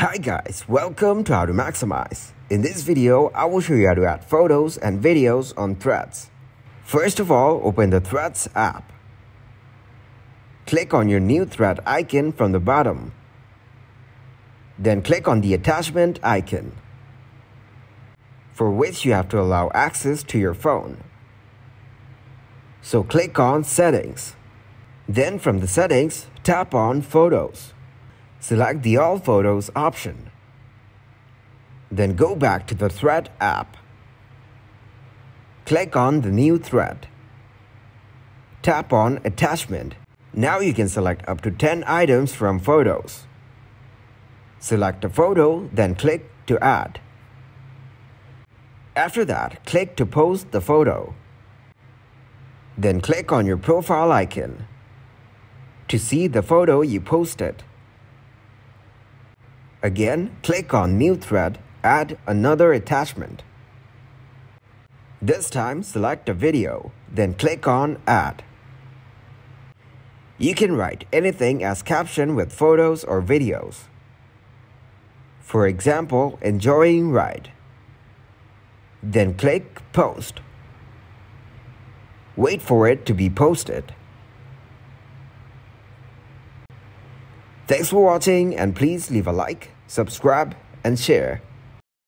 Hi guys, welcome to How to Maximize. In this video, I will show you how to add photos and videos on Threads. First of all, open the Threads app. Click on your new thread icon from the bottom. Then click on the attachment icon, for which you have to allow access to your phone. So click on Settings. Then from the settings, tap on Photos. Select the All Photos option. Then go back to the Thread app. Click on the new thread. Tap on Attachment. Now you can select up to 10 items from Photos. Select a photo, then click to Add. After that, click to post the photo. Then click on your profile icon to see the photo you posted. Again, click on New Thread, add another attachment. This time, select a video, then click on Add. You can write anything as caption with photos or videos. For example, enjoying ride. Then click Post. Wait for it to be posted. Thanks for watching, and please leave a like, subscribe, and share.